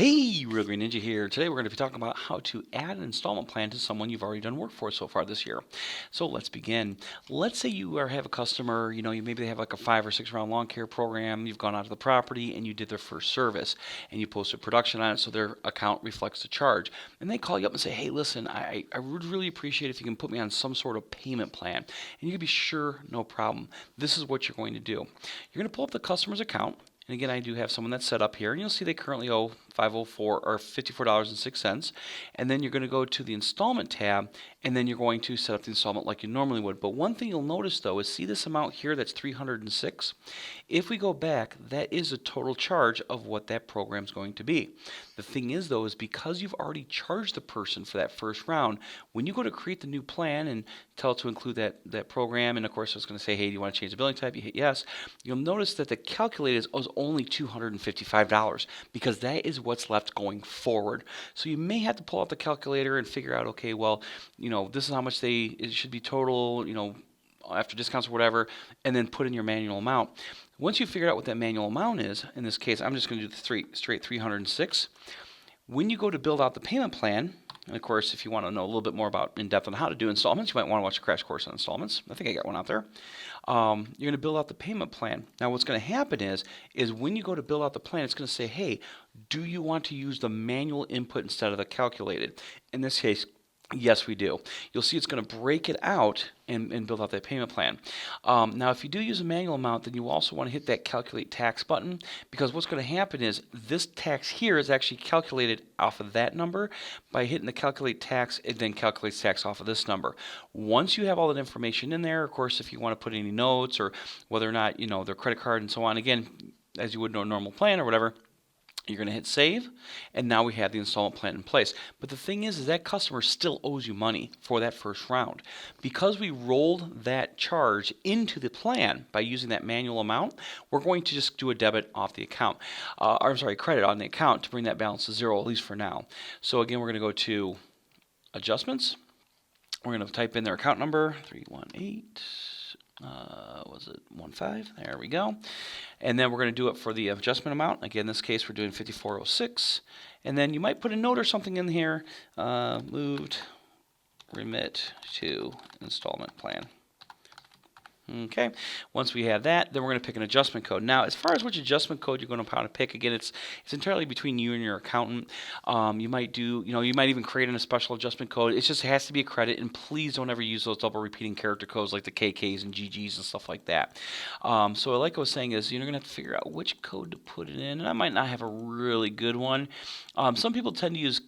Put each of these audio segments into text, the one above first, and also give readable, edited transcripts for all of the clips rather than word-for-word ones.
Hey, Real Green Ninja here. Today we're going to be talking about how to add an installment plan to someone you've already done work for so far this year. So let's begin. Let's say have a customer, you maybe they have like a 5 or 6 round lawn care program, you've gone out to the property and you did their first service and you posted production on it so their account reflects the charge. And they call you up and say, hey, listen, I would really appreciate if you can put me on some sort of payment plan. And you can be sure, no problem. This is what you're going to do. You're going to pull up the customer's account. And again, I do have someone that's set up here, and you'll see they currently owe $54.06. And then you're going to go to the installment tab, and then you're going to set up the installment like you normally would. But one thing you'll notice though is see this amount here that's $306. If we go back, that is a total charge of what that program's going to be. The thing is though is because you've already charged the person for that first round, when you go to create the new plan and tell it to include that program, and of course it's going to say, hey, do you want to change the billing type? You hit yes. You'll notice that the calculator is only $255 because that is what's left going forward. So you may have to pull out the calculator and figure out, okay, well, this is how much it should be total, after discounts or whatever, and then put in your manual amount. Once you figure out what that manual amount is, in this case, I'm just going to do the straight 306. When you go to build out the payment plan, and of course, if you want to know a little bit more about in depth on how to do installments, you might want to watch a crash course on installments. I think I got one out there. You're going to build out the payment plan. Now, what's going to happen is when you go to build out the plan, it's going to say, hey, do you want to use the manual input instead of the calculated? In this case, yes, we do. You'll see it's going to break it out and build out that payment plan. Now, if you do use a manual amount, then you also want to hit that calculate tax button, because what's going to happen is this tax here is actually calculated off of that number. By hitting the calculate tax, it then calculates tax off of this number. Once you have all that information in there, of course, if you want to put any notes or whether or not, their credit card and so on, again, as you would know, a normal plan or whatever, you're going to hit save, and now we have the installment plan in place. But the thing is that customer still owes you money for that first round. Because we rolled that charge into the plan by using that manual amount, we're going to just do a debit off the account. Credit on the account to bring that balance to zero, at least for now. So again, we're going to go to adjustments. We're going to type in their account number, 318. Was it 15? There we go. And then we're going to do it for the adjustment amount. Again, in this case, we're doing 5406. And then you might put a note or something in here. Moved remit to installment plan. Okay, once we have that, then we're going to pick an adjustment code. Now, as far as which adjustment code you're going to pick, again, it's entirely between you and your accountant. You might even create a special adjustment code. It has to be a credit, and please don't ever use those double repeating character codes like the KKs and GGs and stuff like that. So like I was saying is, you're going to have to figure out which code to put it in, and I might not have a really good one. Some people tend to use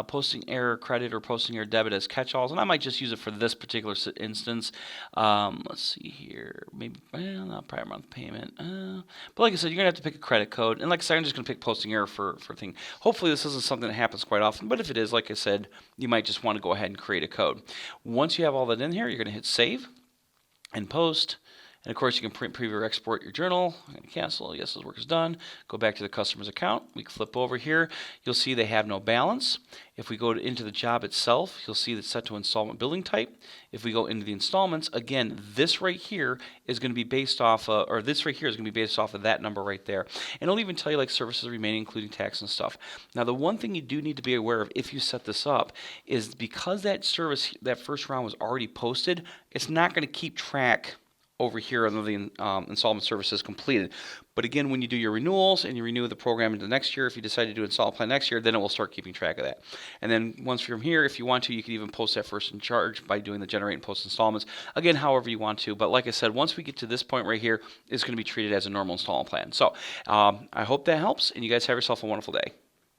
posting error credit or posting error debit as catch-alls, and I might just use it for this particular instance. Let's see here. Maybe, not prior month payment. But like I said, you're going to have to pick a credit code. And like I said, I'm just going to pick posting error for a thing. Hopefully this isn't something that happens quite often. But if it is, like I said, you might just want to go ahead and create a code. Once you have all that in here, you're going to hit save and post. And of course, you can print, preview, or export your journal. I'm going to cancel. Yes, this work is done. Go back to the customer's account. We can flip over here. You'll see they have no balance. If we go into the job itself, you'll see it's set to installment billing type. If we go into the installments, again, this right here is going to be based off, this right here is going to be based off of that number right there. And it'll even tell you like services remaining, including tax and stuff. Now, the one thing you do need to be aware of if you set this up is because that first round was already posted, it's not going to keep track over here under the installment services completed. But again, when you do your renewals and you renew the program into next year, if you decide to do installment plan next year, then it will start keeping track of that. And then once from here, if you want to, you can even post that first in charge by doing the generate and post installments. Again, however you want to. But like I said, once we get to this point right here, it's going to be treated as a normal installment plan. So I hope that helps, and you guys have yourself a wonderful day.